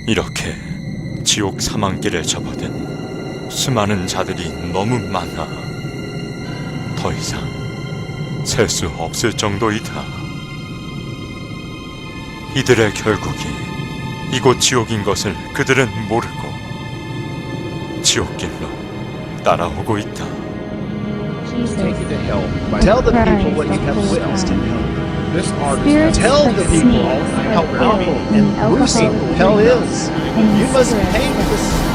이렇게 지옥 사망길을 접어든 수많은 자들이 너무 많아 더 이상 셀 수 없을 정도이다. 이들의 결국이 이곳 지옥인 것을 그들은 모르고 지옥길로 따라오고 있다. Take you to hell. Tell the people what you have witnessed in hell. This artist tell the people how powerful and gruesome hell is. You must paint this.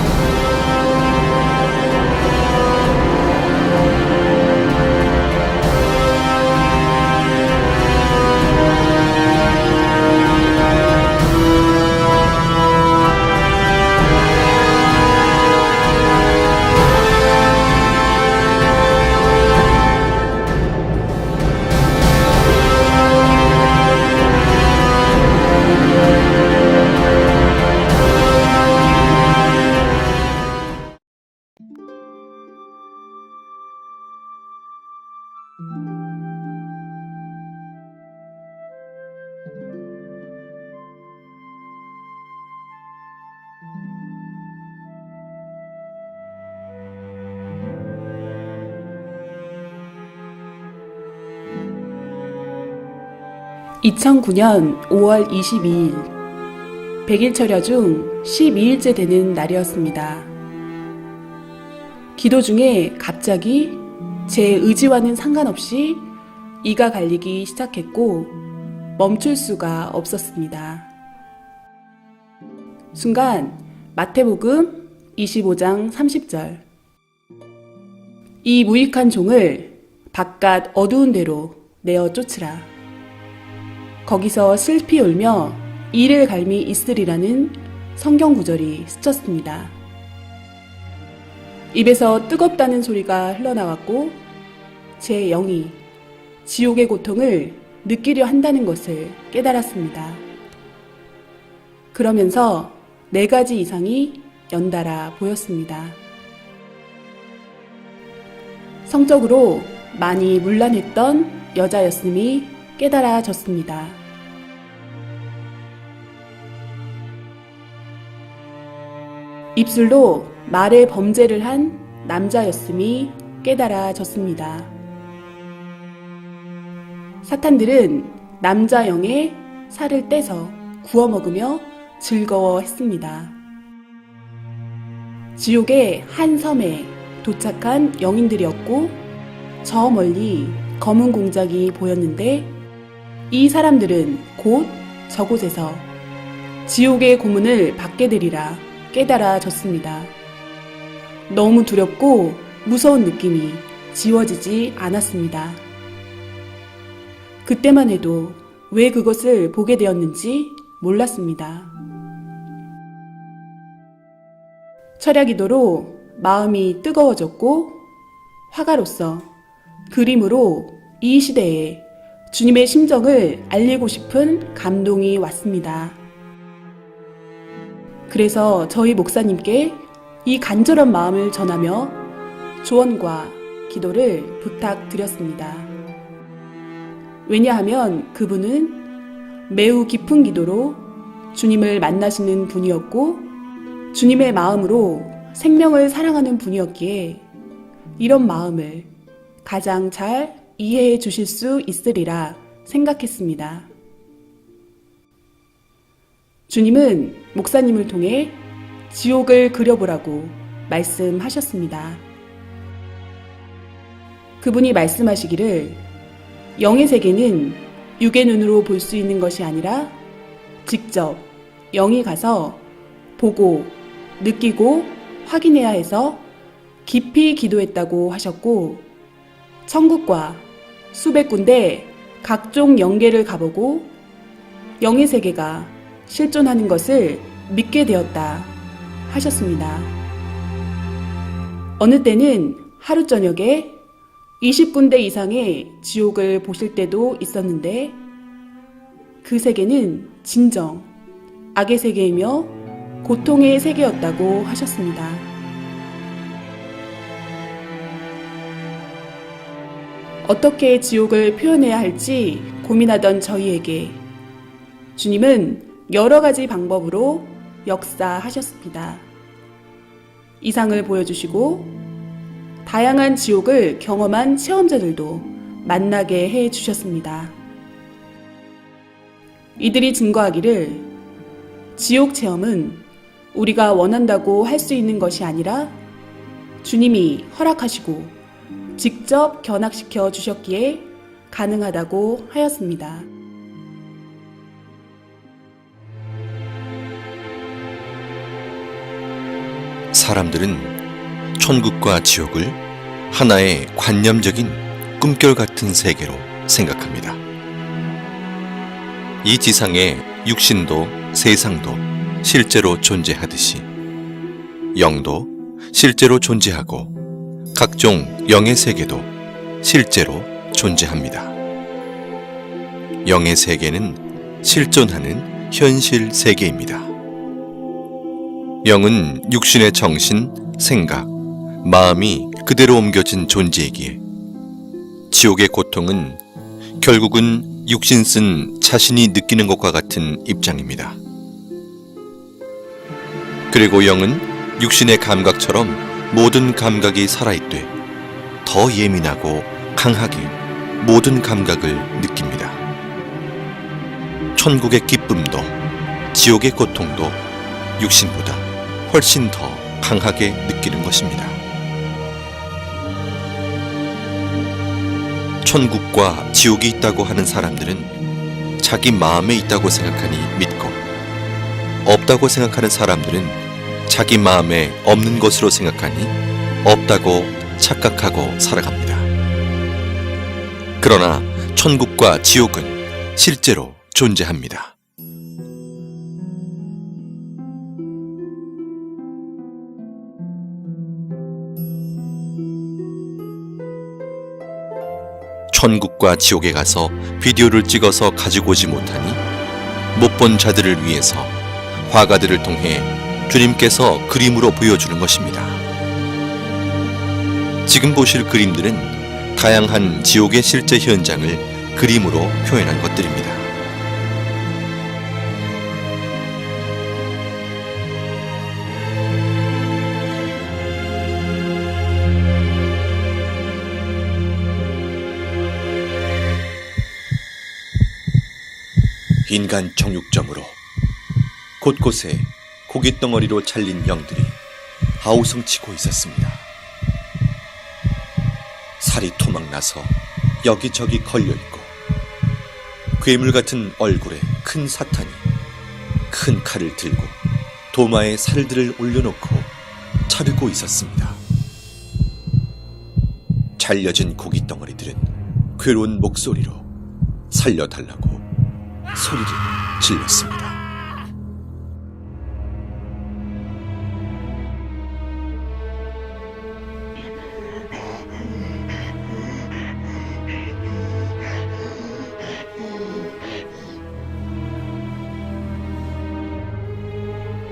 (2009년 5월 22일) 100일 철야 중 12일째 되는 날이었습니다. 기도 중에 갑자기 제 의지와는 상관없이 이가 갈리기 시작했고 멈출 수가 없었습니다. 순간 마태복음 25장 30절 이 무익한 종을 바깥 어두운 데로 내어 쫓으라. 거기서 슬피 울며 이를 갈미 있으리라는 성경 구절이 스쳤습니다. 입에서 뜨겁다는 소리가 흘러나왔고 제 영이 지옥의 고통을 느끼려 한다는 것을 깨달았습니다. 그러면서 4가지 이상이 연달아 보였습니다. 성적으로 많이 문란했던 여자였음이 깨달아졌습니다. 입술로 말의 범죄를 한 남자였음이 깨달아졌습니다. 사탄들은 남자 영의 살을 떼서 구워 먹으며 즐거워했습니다. 지옥의 한 섬에 도착한 영인들이었고 저 멀리 검은 공작이 보였는데 이 사람들은 곧 저곳에서 지옥의 고문을 받게 되리라 깨달아졌습니다. 너무 두렵고 무서운 느낌이 지워지지 않았습니다. 그때만 해도 왜 그것을 보게 되었는지 몰랐습니다. 철야기도로 마음이 뜨거워졌고 화가로서 그림으로 이 시대에 주님의 심정을 알리고 싶은 감동이 왔습니다. 그래서 저희 목사님께 이 간절한 마음을 전하며 조언과 기도를 부탁드렸습니다. 왜냐하면 그분은 매우 깊은 기도로 주님을 만나시는 분이었고 주님의 마음으로 생명을 사랑하는 분이었기에 이런 마음을 가장 잘 이해해 주실 수 있으리라 생각했습니다. 주님은 목사님을 통해 지옥을 그려보라고 말씀하셨습니다. 그분이 말씀하시기를 영의 세계는 육의 눈으로 볼 수 있는 것이 아니라 직접 영이 가서 보고 느끼고 확인해야 해서 깊이 기도했다고 하셨고 천국과 수백 군데 각종 영계를 가보고 영의 세계가 실존하는 것을 믿게 되었다 하셨습니다. 어느 때는 하루 저녁에 20군데 이상의 지옥을 보실 때도 있었는데 그 세계는 진정 악의 세계이며 고통의 세계였다고 하셨습니다. 어떻게 지옥을 표현해야 할지 고민하던 저희에게 주님은 여러 가지 방법으로 역사하셨습니다. 이상을 보여주시고 다양한 지옥을 경험한 체험자들도 만나게 해주셨습니다. 이들이 증거하기를 지옥 체험은 우리가 원한다고 할 수 있는 것이 아니라 주님이 허락하시고 직접 견학시켜 주셨기에 가능하다고 하였습니다. 사람들은 천국과 지옥을 하나의 관념적인 꿈결 같은 세계로 생각합니다. 이 지상에 육신도 세상도 실제로 존재하듯이 영도 실제로 존재하고 각종 영의 세계도 실제로 존재합니다. 영의 세계는 실존하는 현실 세계입니다. 영은 육신의 정신, 생각, 마음이 그대로 옮겨진 존재이기에 지옥의 고통은 결국은 육신 쓴 자신이 느끼는 것과 같은 입장입니다. 그리고 영은 육신의 감각처럼 모든 감각이 살아있되 더 예민하고 강하게 모든 감각을 느낍니다. 천국의 기쁨도 지옥의 고통도 육신보다 훨씬 더 강하게 느끼는 것입니다. 천국과 지옥이 있다고 하는 사람들은 자기 마음에 있다고 생각하니 믿고, 없다고 생각하는 사람들은 자기 마음에 없는 것으로 생각하니 없다고 착각하고 살아갑니다. 그러나 천국과 지옥은 실제로 존재합니다. 천국과 지옥에 가서 비디오를 찍어서 가지고 오지 못하니 못 본 자들을 위해서 화가들을 통해 주님께서 그림으로 보여주는 것입니다. 지금 보실 그림들은 다양한 지옥의 실제 현장을 그림으로 표현한 것들입니다. 인간 정육점으로 곳곳에 고깃덩어리로 잘린 영들이 아우성치고 있었습니다. 살이 토막나서 여기저기 걸려있고 괴물 같은 얼굴에 큰 사탄이 큰 칼을 들고 도마에 살들을 올려놓고 자르고 있었습니다. 잘려진 고깃덩어리들은 괴로운 목소리로 살려달라고 소리를 질렀습니다.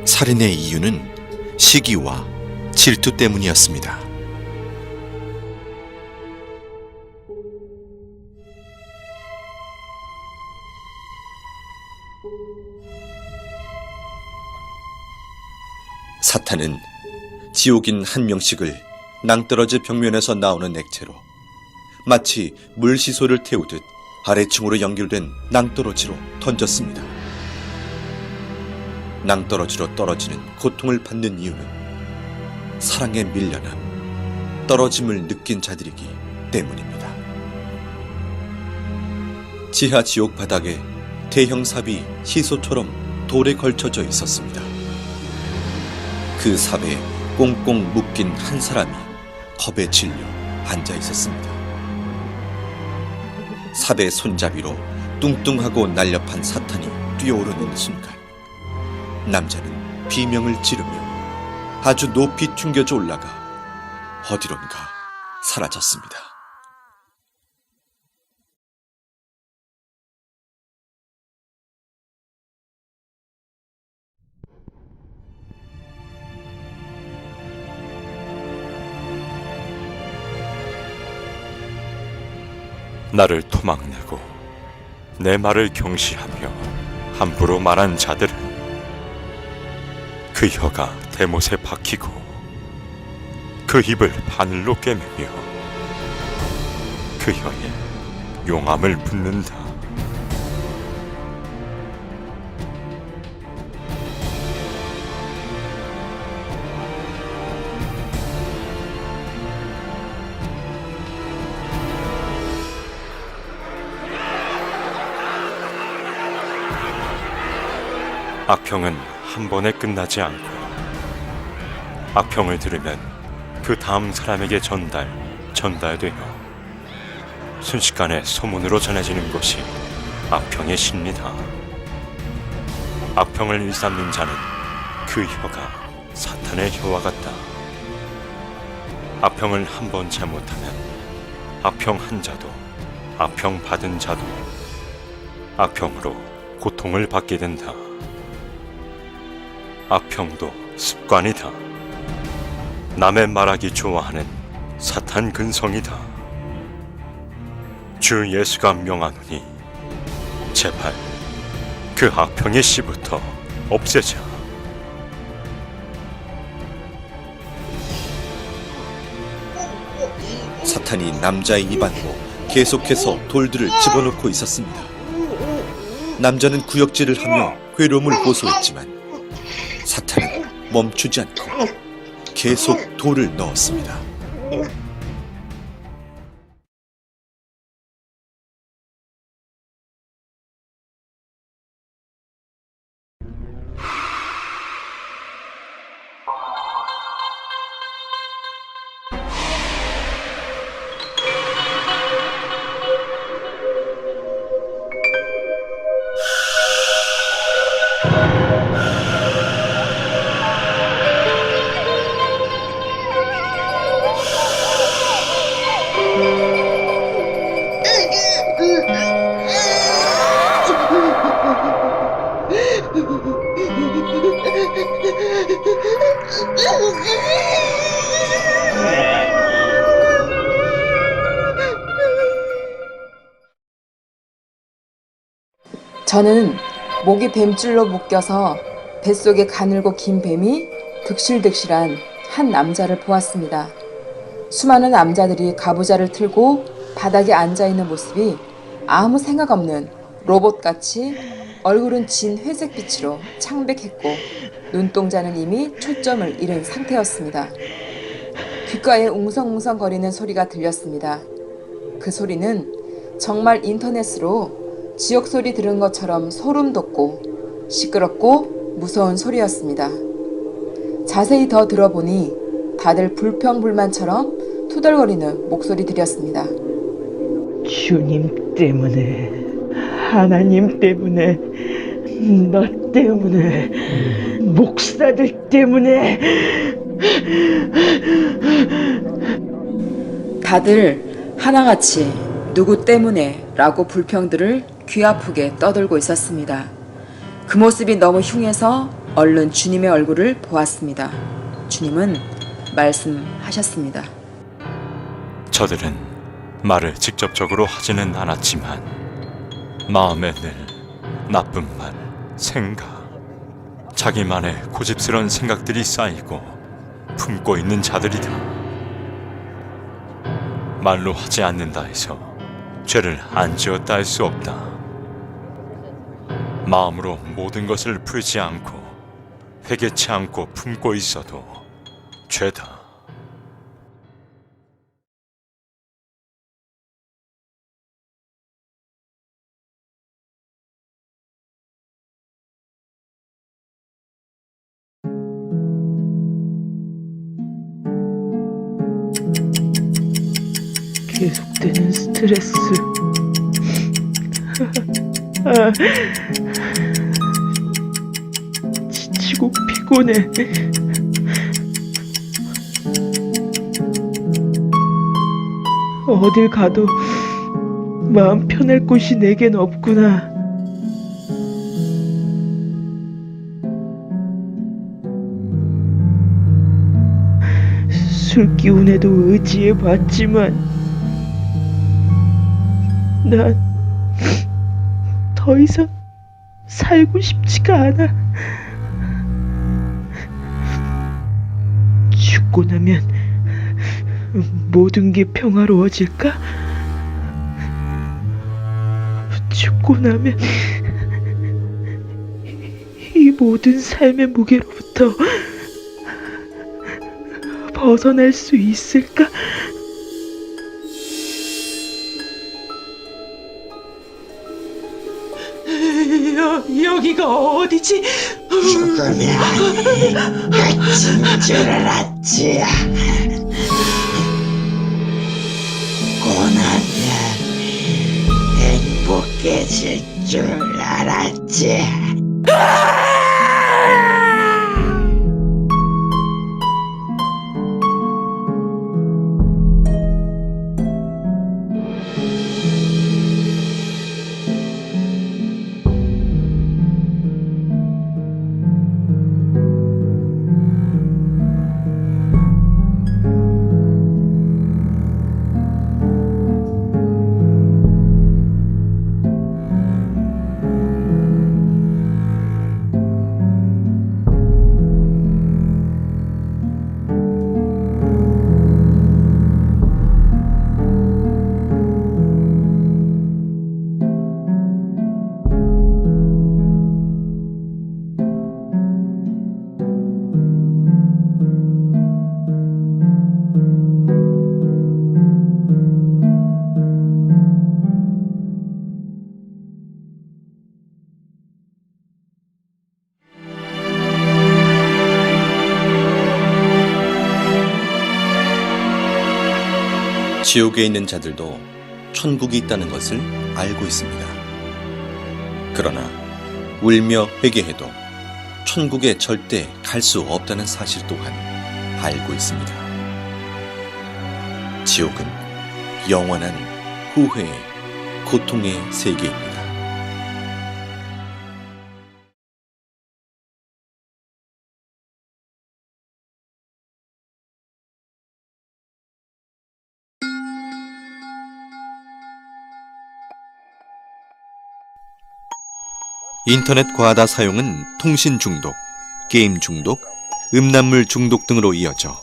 살인의 이유는 시기와 질투 때문이었습니다. 사탄은 지옥인 한 명씩을 낭떠러지 벽면에서 나오는 액체로 마치 물시소를 태우듯 아래층으로 연결된 낭떠러지로 던졌습니다. 낭떠러지로 떨어지는 고통을 받는 이유는 사랑에 밀려남, 떨어짐을 느낀 자들이기 때문입니다. 지하 지옥 바닥에 대형 삽이 시소처럼 돌에 걸쳐져 있었습니다. 그 삽에 꽁꽁 묶인 한 사람이 겁에 질려 앉아 있었습니다. 삽의 손잡이로 뚱뚱하고 날렵한 사탄이 뛰어오르는 순간 남자는 비명을 지르며 아주 높이 튕겨져 올라가 어디론가 사라졌습니다. 나를 토막내고 내 말을 경시하며 함부로 말한 자들을 그 혀가 대못에 박히고 그 입을 바늘로 꿰매며 그 혀에 용암을 붓는다. 악평은 한 번에 끝나지 않고 악평을 들으면 그 다음 사람에게 전달되어 순식간에 소문으로 전해지는 것이 악평의 신이다. 악평을 일삼는 자는 그 혀가 사탄의 혀와 같다. 악평을 한 번 잘못하면 악평 한 자도 악평 받은 자도 악평으로 고통을 받게 된다. 악평도 습관이다. 남의 말하기 좋아하는 사탄 근성이다. 주 예수가 명하노니 제발 그 악평의 씨부터 없애자. 사탄이 남자의 입안으로 계속해서 돌들을 집어넣고 있었습니다. 남자는 구역질을 하며 괴로움을 호소했지만 사탄은 멈추지 않고 계속 돌을 넣었습니다. 저는 목이 뱀줄로 묶여서 뱃속에 가늘고 긴 뱀이 득실득실한 한 남자를 보았습니다. 수많은 남자들이 가부좌를 틀고 바닥에 앉아있는 모습이 아무 생각 없는 로봇같이 얼굴은 진 회색빛으로 창백했고 눈동자는 이미 초점을 잃은 상태였습니다. 귓가에 웅성웅성거리는 소리가 들렸습니다. 그 소리는 정말 인터넷으로 지옥소리 들은 것처럼 소름 돋고 시끄럽고 무서운 소리였습니다. 자세히 더 들어보니 다들 불평불만처럼 투덜거리는 목소리들이었습니다. 주님 때문에, 하나님 때문에, 너 때문에, 목사들 때문에. 다들 하나같이 누구 때문에 라고 불평들을 귀 아프게 떠들고 있었습니다. 그 모습이 너무 흉해서 얼른 주님의 얼굴을 보았습니다. 주님은 말씀하셨습니다. 저들은 말을 직접적으로 하지는 않았지만 마음에 늘 나쁜 말, 생각, 자기만의 고집스러운 생각들이 쌓이고 품고 있는 자들이다. 말로 하지 않는다 해서 죄를 안 지었다 할 수 없다. 마음으로 모든 것을 풀지 않고 회개치 않고 품고 있어도 죄다. 계속되는 스트레스. 지치고 피곤해. 어딜 가도 마음 편할 곳이 내겐 없구나. 술 기운에도 의지해 봤지만 난 더 이상 살고 싶지가 않아. 죽고 나면 모든 게 평화로워질까? 죽고 나면 이 모든 삶의 무게로부터 벗어날 수 있을까? 여기가 어디지? 죽으면 끝인 줄 알았지. 고나면 행복해질 줄 알았지. 지옥에 있는 자들도 천국이 있다는 것을 알고 있습니다. 그러나 울며 회개해도 천국에 절대 갈 수 없다는 사실 또한 알고 있습니다. 지옥은 영원한 후회의 고통의 세계입니다. 인터넷 과다 사용은 통신 중독, 게임 중독, 음란물 중독 등으로 이어져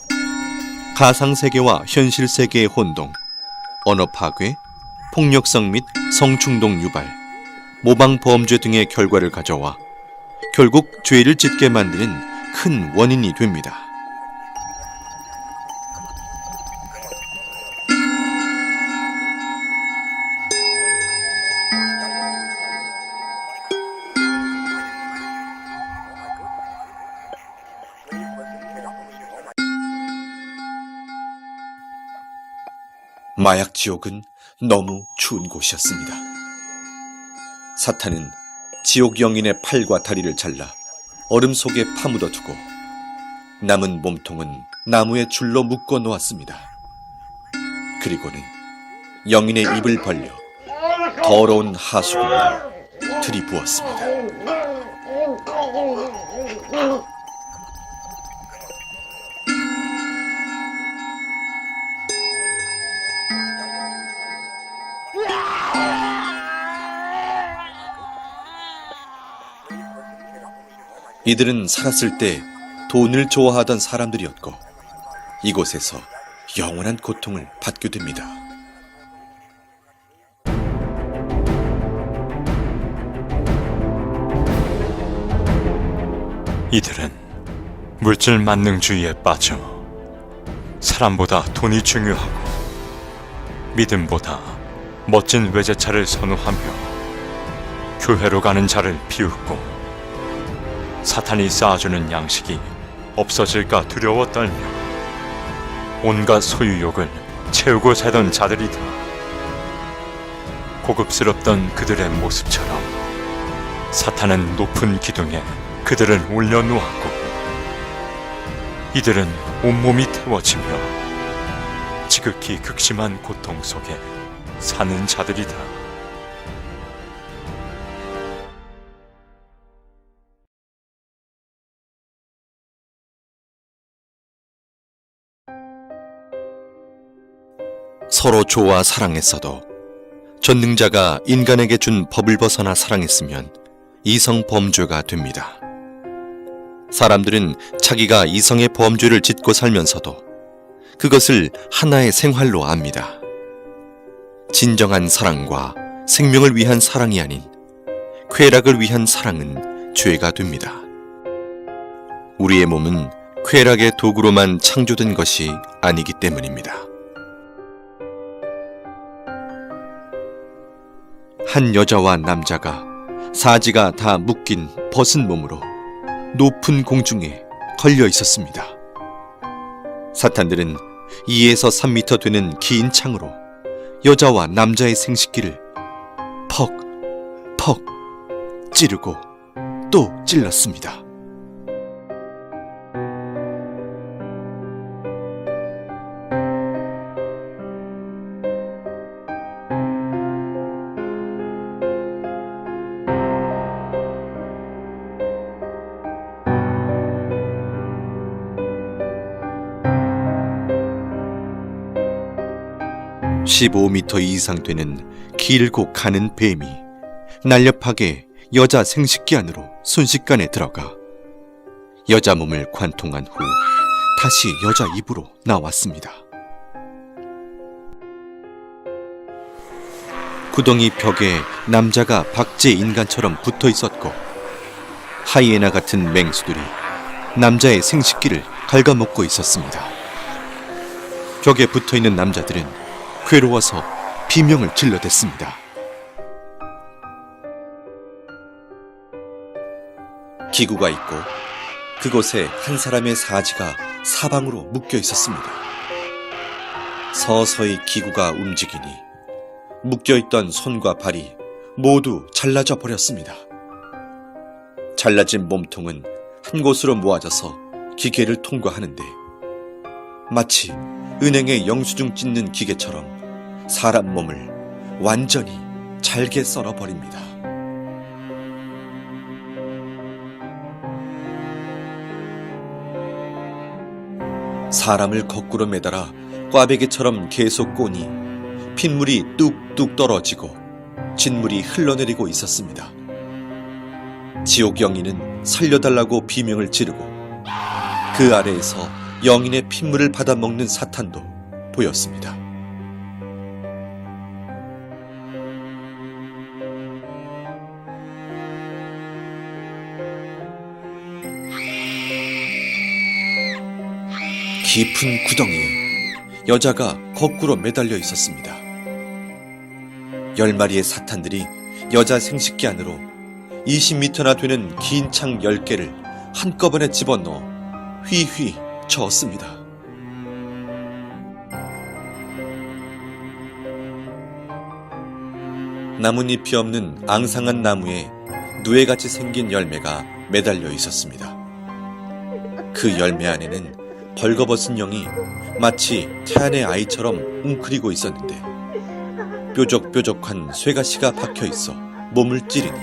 가상세계와 현실세계의 혼동, 언어 파괴, 폭력성 및 성충동 유발, 모방 범죄 등의 결과를 가져와 결국 죄를 짓게 만드는 큰 원인이 됩니다. 마약 지옥은 너무 추운 곳이었습니다. 사탄은 지옥 영인의 팔과 다리를 잘라 얼음 속에 파묻어 두고 남은 몸통은 나무에 줄로 묶어 놓았습니다. 그리고는 영인의 입을 벌려 더러운 하수구를 들이부었습니다. 이들은 살았을 때 돈을 좋아하던 사람들이었고 이곳에서 영원한 고통을 받게 됩니다. 이들은 물질 만능주의에 빠져 사람보다 돈이 중요하고 믿음보다 멋진 외제차를 선호하며 교회로 가는 자를 비웃고 사탄이 쌓아주는 양식이 없어질까 두려워 떨며 온갖 소유욕을 채우고 살던 자들이다. 고급스럽던 그들의 모습처럼 사탄은 높은 기둥에 그들을 올려놓았고 이들은 온몸이 태워지며 지극히 극심한 고통 속에 사는 자들이다. 서로 좋아 사랑했어도 전능자가 인간에게 준 법을 벗어나 사랑했으면 이성 범죄가 됩니다. 사람들은 자기가 이성의 범죄를 짓고 살면서도 그것을 하나의 생활로 압니다. 진정한 사랑과 생명을 위한 사랑이 아닌 쾌락을 위한 사랑은 죄가 됩니다. 우리의 몸은 쾌락의 도구로만 창조된 것이 아니기 때문입니다. 한 여자와 남자가 사지가 다 묶인 벗은 몸으로 높은 공중에 걸려 있었습니다. 사탄들은 2에서 3미터 되는 긴 창으로 여자와 남자의 생식기를 퍽, 퍽 찌르고 또 찔렀습니다. (15m) 이상 되는 길고 가는 뱀이 날렵하게 여자 생식기 안으로 순식간에 들어가 여자 몸을 관통한 후 다시 여자 입으로 나왔습니다. 구덩이 벽에 남자가 박제 인간처럼 붙어 있었고 하이에나 같은 맹수들이 남자의 생식기를 갉아먹고 있었습니다. 벽에 붙어 있는 남자들은 괴로워서 비명을 질러댔습니다. 기구가 있고 그곳에 한 사람의 사지가 사방으로 묶여 있었습니다. 서서히 기구가 움직이니 묶여있던 손과 발이 모두 잘라져 버렸습니다. 잘라진 몸통은 한 곳으로 모아져서 기계를 통과하는데 마치 은행에 영수증 찢는 기계처럼 사람 몸을 완전히 잘게 썰어버립니다. 사람을 거꾸로 매달아 꽈배기처럼 계속 꼬니 핏물이 뚝뚝 떨어지고 진물이 흘러내리고 있었습니다. 지옥 영인은 살려달라고 비명을 지르고 그 아래에서 영인의 핏물을 받아먹는 사탄도 보였습니다. 깊은 구덩이에 여자가 거꾸로 매달려 있었습니다. 10마리의 사탄들이 여자 생식기 안으로 20m나 되는 긴 창 10개를 한꺼번에 집어넣어 휘휘 저었습니다. 나뭇잎이 없는 앙상한 나무에 누에같이 생긴 열매가 매달려 있었습니다. 그 열매 안에는 벌거벗은 영이 마치 태안의 아이처럼 웅크리고 있었는데 뾰족뾰족한 쇠가시가 박혀 있어 몸을 찌르니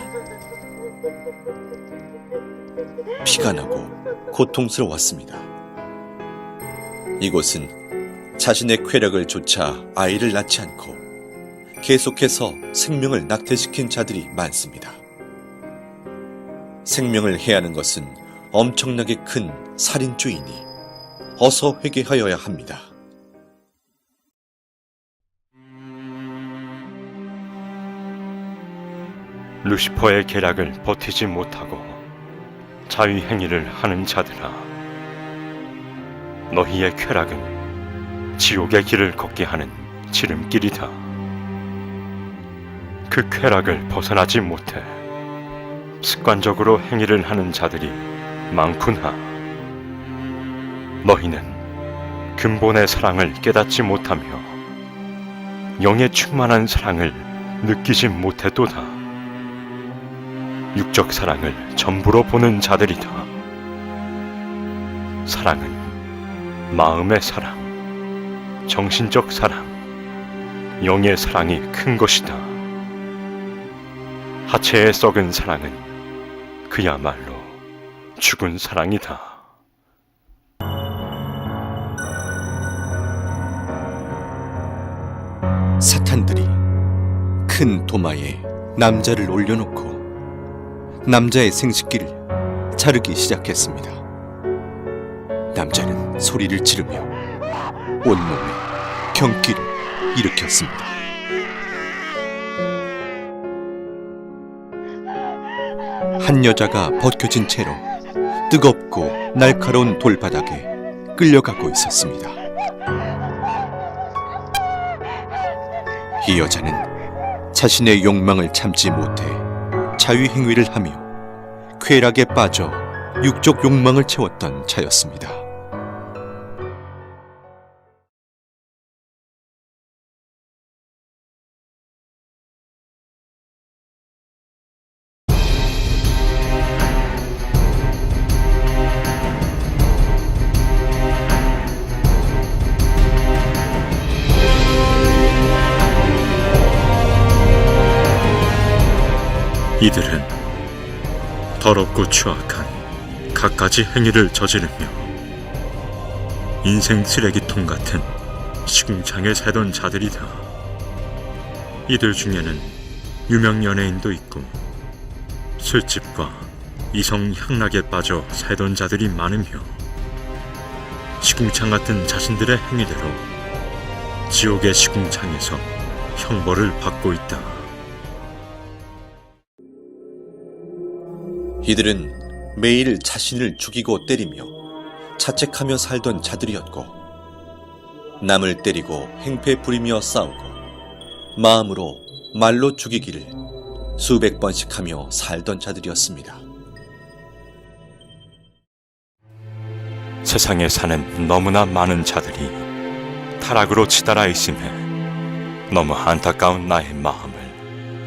피가 나고 고통스러웠습니다. 이곳은 자신의 쾌락을 좇아 아이를 낳지 않고 계속해서 생명을 낙태시킨 자들이 많습니다. 생명을 해하는 것은 엄청나게 큰 살인죄이니 어서 회개하여야 합니다. 루시퍼의 계략을 버티지 못하고 자위행위를 하는 자들아, 너희의 쾌락은 지옥의 길을 걷게 하는 지름길이다. 그 쾌락을 벗어나지 못해 습관적으로 행위를 하는 자들이 많구나. 너희는 근본의 사랑을 깨닫지 못하며 영의 충만한 사랑을 느끼지 못했도다. 육적 사랑을 전부로 보는 자들이다. 사랑은 마음의 사랑, 정신적 사랑, 영의 사랑이 큰 것이다. 하체에 썩은 사랑은 그야말로 죽은 사랑이다. 사탄들이 큰 도마에 남자를 올려놓고 남자의 생식기를 자르기 시작했습니다. 남자는 소리를 지르며 온몸에 경기를 일으켰습니다. 한 여자가 벗겨진 채로 뜨겁고 날카로운 돌바닥에 끌려가고 있었습니다. 이 여자는 자신의 욕망을 참지 못해 자위행위를 하며 쾌락에 빠져 육적 욕망을 채웠던 자였습니다. 이들은 더럽고 추악한 갖가지 행위를 저지르며 인생 쓰레기통 같은 시궁창에 살던 자들이다. 이들 중에는 유명 연예인도 있고 술집과 이성 향락에 빠져 살던 자들이 많으며 시궁창 같은 자신들의 행위대로 지옥의 시궁창에서 형벌을 받고 있다. 이들은 매일 자신을 죽이고 때리며 자책하며 살던 자들이었고 남을 때리고 행패 부리며 싸우고 마음으로 말로 죽이기를 수백 번씩 하며 살던 자들이었습니다. 세상에 사는 너무나 많은 자들이 타락으로 치달아 있음에 너무 안타까운 나의 마음을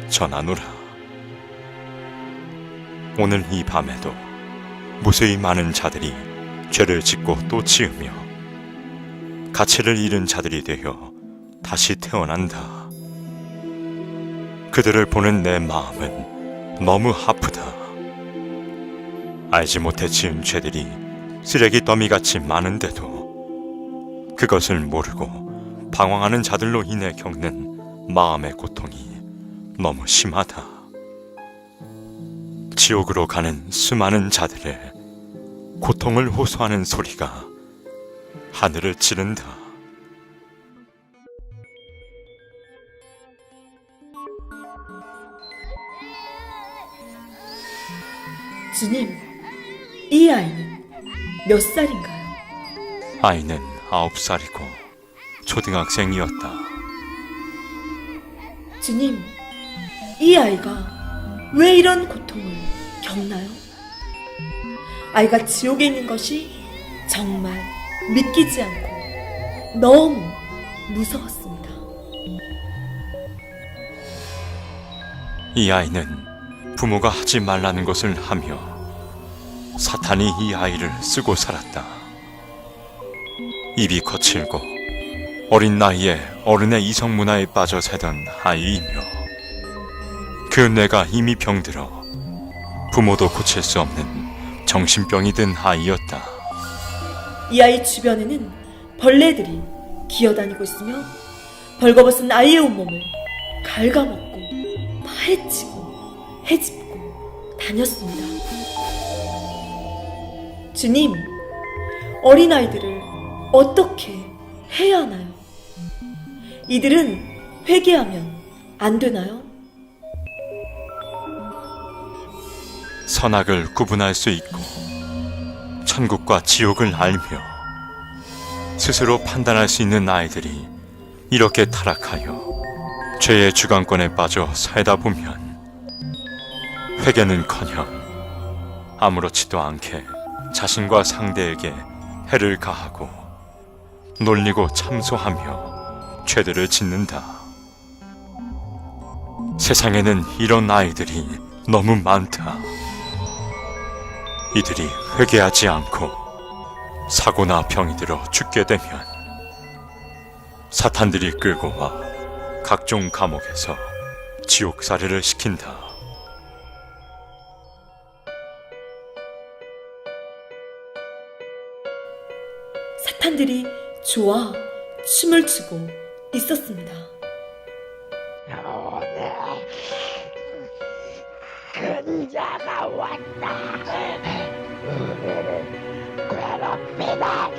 전하노라. 오늘 이 밤에도 무수히 많은 자들이 죄를 짓고 또 지으며 가치를 잃은 자들이 되어 다시 태어난다. 그들을 보는 내 마음은 너무 아프다. 알지 못해 지은 죄들이 쓰레기 더미같이 많은데도 그것을 모르고 방황하는 자들로 인해 겪는 마음의 고통이 너무 심하다. 지옥으로 가는 수많은 자들의 고통을 호소하는 소리가 하늘을 찌른다. 주님, 이 아이는 몇 살인가요? 아이는 9살이고 초등학생이었다. 주님, 이 아이가 왜 이런 고통을 겪나요? 아이가 지옥에 있는 것이 정말 믿기지 않고 너무 무서웠습니다. 이 아이는 부모가 하지 말라는 것을 하며 사탄이 이 아이를 쓰고 살았다. 입이 거칠고 어린 나이에 어른의 이성 문화에 빠져 살던 아이이며 그 뇌가 이미 병들어 부모도 고칠 수 없는 정신병이 든 아이였다. 이 아이 주변에는 벌레들이 기어다니고 있으며 벌거벗은 아이의 온몸을 갉아먹고 파헤치고 헤집고 다녔습니다. 주님, 어린아이들을 어떻게 해야 하나요? 이들은 회개하면 안 되나요? 선악을 구분할 수 있고 천국과 지옥을 알며 스스로 판단할 수 있는 아이들이 이렇게 타락하여 죄의 주관권에 빠져 살다 보면 회개는커녕 아무렇지도 않게 자신과 상대에게 해를 가하고 놀리고 참소하며 죄들을 짓는다. 세상에는 이런 아이들이 너무 많다. 이들이 회개하지 않고 사고나 병이 들어 죽게 되면 사탄들이 끌고 와 각종 감옥에서 지옥살이를 시킨다. 사탄들이 좋아 춤을 추고 있었습니다. 오늘 근자가 왔다. 우리를 괴롭히다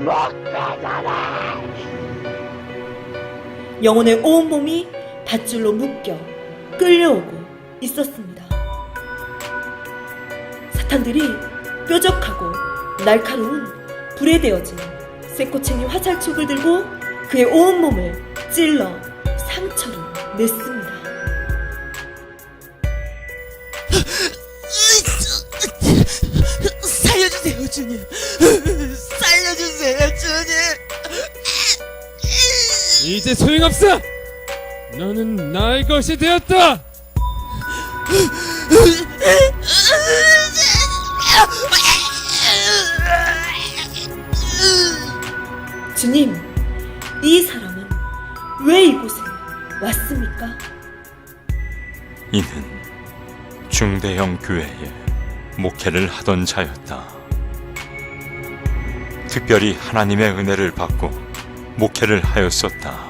못 가잖아. 영혼의 온몸이 밧줄로 묶여 끌려오고 있었습니다. 사탄들이 뾰족하고 날카로운 불에 데워진 쇠꼬챙이 화살촉을 들고 그의 온몸을 찔러 상처를 냈습니다. 살려주세요, 주님. 살려주세요, 주님. 이제 소용없어. 너는 나의 것이 되었다. 주님, 이 사람은 왜 이곳에 왔습니까? 이는 중대형 교회에 목회를 하던 자였다. 특별히 하나님의 은혜를 받고 목회를 하였었다.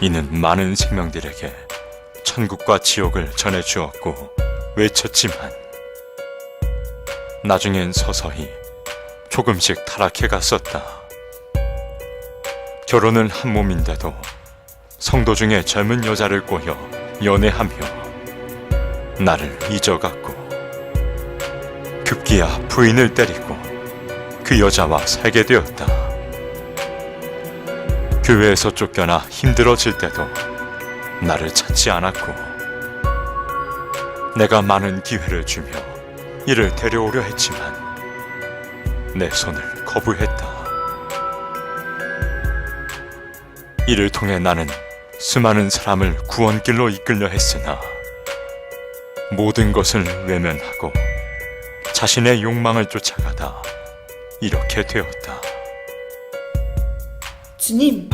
이는 많은 생명들에게 천국과 지옥을 전해주었고 외쳤지만 나중엔 서서히 조금씩 타락해 갔었다. 결혼은 한 몸인데도 성도 중에 젊은 여자를 꼬여 연애하며 나를 잊어갔고 급기야 부인을 때리고 그 여자와 살게 되었다. 교회에서 쫓겨나 힘들어질 때도 나를 찾지 않았고 내가 많은 기회를 주며 이를 데려오려 했지만 내 손을 거부했다. 이를 통해 나는 수많은 사람을 구원길로 이끌려 했으나 모든 것을 외면하고 자신의 욕망을 쫓아가다 이렇게 되었다. 주님,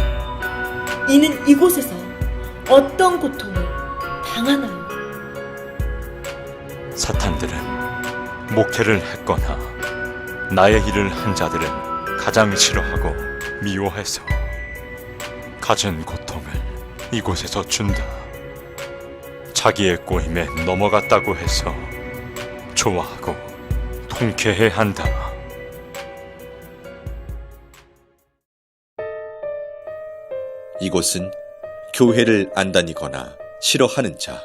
이는 이곳에서 어떤 고통을 당하나요? 사탄들은 목회를 했거나 나의 일을 한 자들은 가장 싫어하고 미워해서 가진 고통을 이곳에서 준다. 자기의 꼬임에 넘어갔다고 해서 좋아하고 통쾌해 한다. 이곳은 교회를 안 다니거나 싫어하는 자,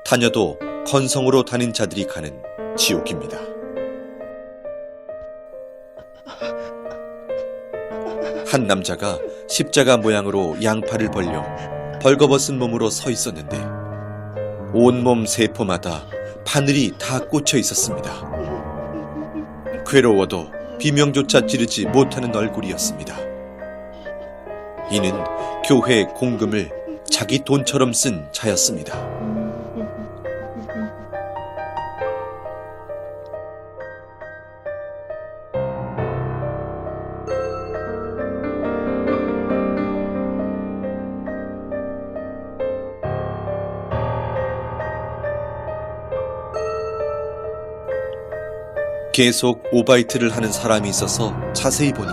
다녀도 건성으로 다닌 자들이 가는 지옥입니다. 한 남자가 십자가 모양으로 양팔을 벌려 벌거벗은 몸으로 서 있었는데 온몸 세포마다 바늘이 다 꽂혀 있었습니다. 괴로워도 비명조차 지르지 못하는 얼굴이었습니다. 이는 교회 공금을 자기 돈처럼 쓴 자였습니다. 계속 오바이트를 하는 사람이 있어서 자세히 보니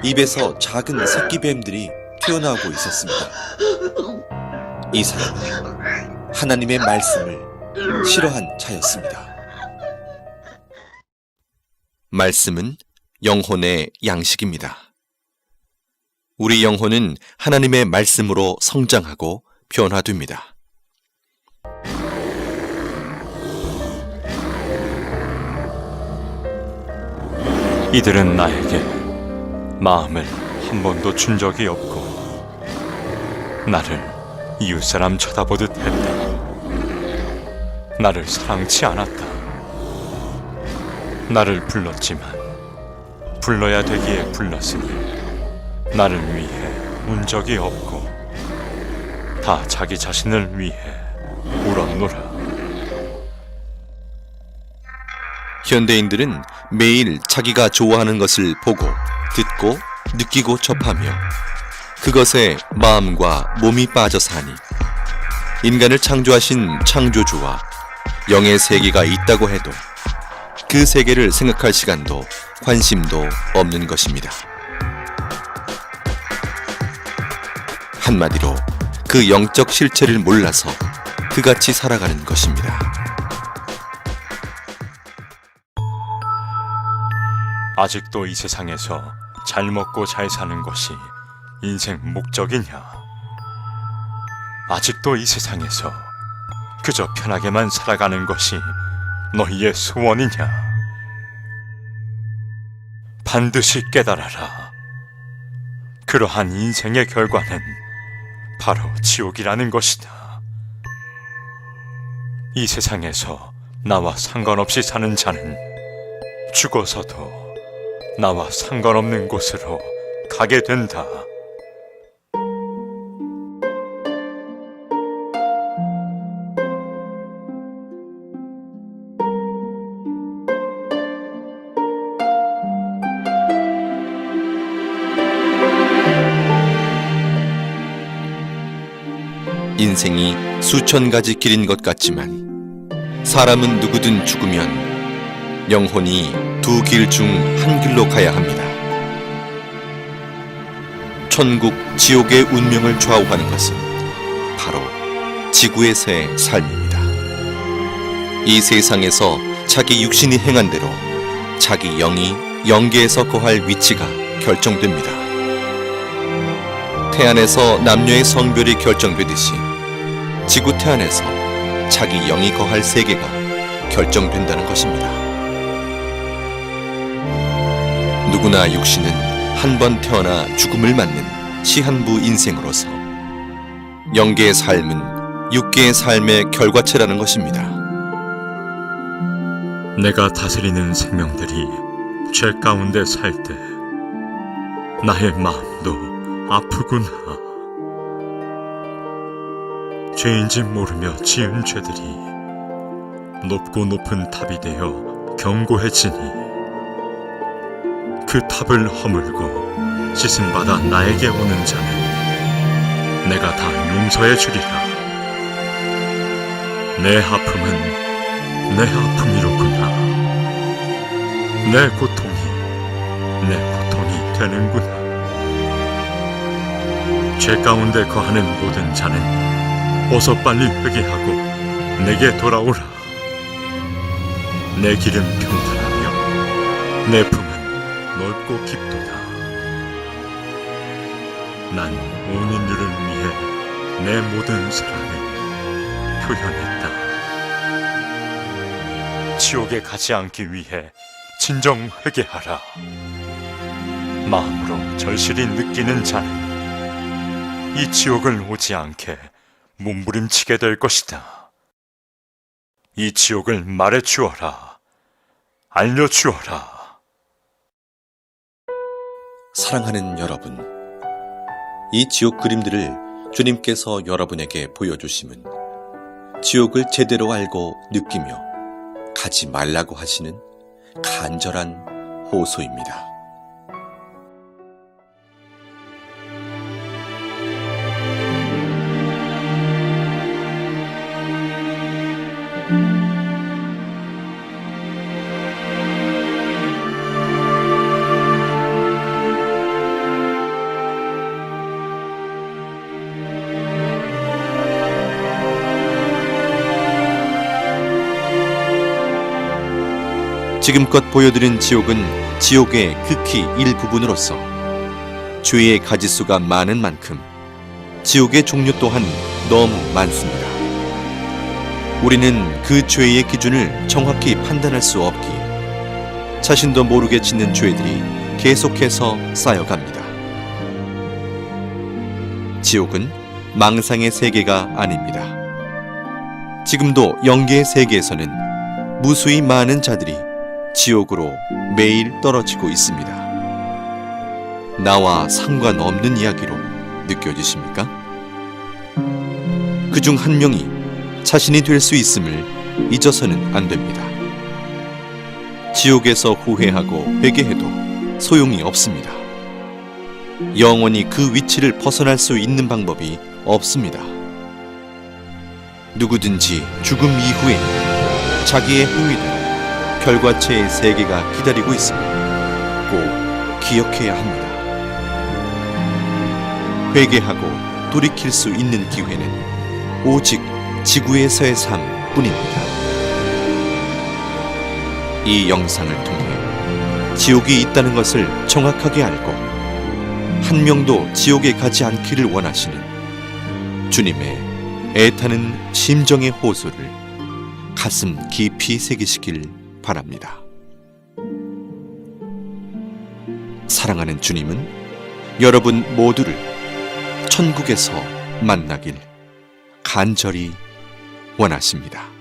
입에서 작은 새끼뱀들이 튀어나오고 있었습니다. 이 사람은 하나님의 말씀을 싫어한 자였습니다. 말씀은 영혼의 양식입니다. 우리 영혼은 하나님의 말씀으로 성장하고 변화됩니다. 이들은 나에게 마음을 한 번도 준 적이 없고 나를 이웃사람 쳐다보듯 했다. 나를 사랑치 않았다. 나를 불렀지만 불러야 되기에 불렀으니 나를 위해 운 적이 없고 다 자기 자신을 위해 울었노라. 현대인들은 매일 자기가 좋아하는 것을 보고, 듣고, 느끼고 접하며 그것에 마음과 몸이 빠져 사니 인간을 창조하신 창조주와 영의 세계가 있다고 해도 그 세계를 생각할 시간도 관심도 없는 것입니다. 한마디로 그 영적 실체를 몰라서 그같이 살아가는 것입니다. 아직도 이 세상에서 잘 먹고 잘 사는 것이 인생 목적이냐? 아직도 이 세상에서 그저 편하게만 살아가는 것이 너희의 소원이냐? 반드시 깨달아라. 그러한 인생의 결과는 바로 지옥이라는 것이다. 이 세상에서 나와 상관없이 사는 자는 죽어서도 나와 상관없는 곳으로 가게 된다. 인생이 수천 가지 길인 것 같지만 사람은 누구든 죽으면 영혼이 두 길 중 한 길로 가야 합니다. 천국, 지옥의 운명을 좌우하는 것은 바로 지구에서의 삶입니다. 이 세상에서 자기 육신이 행한 대로 자기 영이 영계에서 거할 위치가 결정됩니다. 태안에서 남녀의 성별이 결정되듯이 지구 태안에서 자기 영이 거할 세계가 결정된다는 것입니다. 누구나 육신은 한 번 태어나 죽음을 맞는 시한부 인생으로서 영계의 삶은 육계의 삶의 결과체라는 것입니다. 내가 다스리는 생명들이 죄 가운데 살 때 나의 마음도 아프구나. 죄인지 모르며 지은 죄들이 높고 높은 탑이 되어 견고해지니 그 탑을 허물고 씻음받아 나에게 오는 자는 내가 다 용서해 주리라. 내 아픔은 내 아픔이로구나. 내 고통이 내 고통이 되는구나. 죄 가운데 거하는 모든 자는 어서 빨리 회개하고 내게 돌아오라. 내 길은 평탄하며 내 품은 넓고 깊도다. 난 온 인류를 위해 내 모든 사랑을 표현했다. 지옥에 가지 않기 위해 진정 회개하라. 마음으로 절실히 느끼는 자는 이 지옥을 오지 않게 몸부림치게 될 것이다. 이 지옥을 말해주어라. 알려주어라. 사랑하는 여러분, 이 지옥 그림들을 주님께서 여러분에게 보여주심은 지옥을 제대로 알고 느끼며 가지 말라고 하시는 간절한 호소입니다. 지금껏 보여드린 지옥은 지옥의 극히 일부분으로서 죄의 가지수가 많은 만큼 지옥의 종류 또한 너무 많습니다. 우리는 그 죄의 기준을 정확히 판단할 수 없기에 자신도 모르게 짓는 죄들이 계속해서 쌓여갑니다. 지옥은 망상의 세계가 아닙니다. 지금도 영계의 세계에서는 무수히 많은 자들이 지옥으로 매일 떨어지고 있습니다. 나와 상관없는 이야기로 느껴지십니까? 그중 한 명이 자신이 될 수 있음을 잊어서는 안 됩니다. 지옥에서 후회하고 회개해도 소용이 없습니다. 영원히 그 위치를 벗어날 수 있는 방법이 없습니다. 누구든지 죽음 이후에 자기의 행위대로 결과체의 세계가 기다리고 있음을 꼭 기억해야 합니다. 회개하고 돌이킬 수 있는 기회는 오직 지구에서의 삶뿐입니다. 이 영상을 통해 지옥이 있다는 것을 정확하게 알고 한 명도 지옥에 가지 않기를 원하시는 주님의 애타는 심정의 호소를 가슴 깊이 새기시길 바랍니다. 사랑하는 주님은 여러분 모두를 천국에서 만나길 간절히 원하십니다.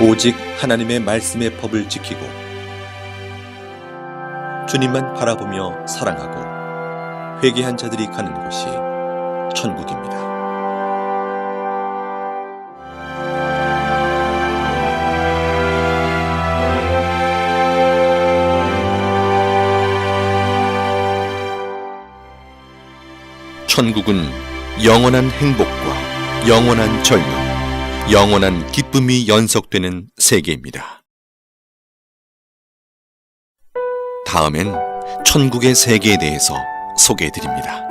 오직 하나님의 말씀의 법을 지키고 주님만 바라보며 사랑하고 회개한 자들이 가는 곳이 천국입니다. 천국은 영원한 행복과 영원한 젊음, 영원한 기쁨이 연속되는 세계입니다. 다음엔 천국의 세계에 대해서 소개해드립니다.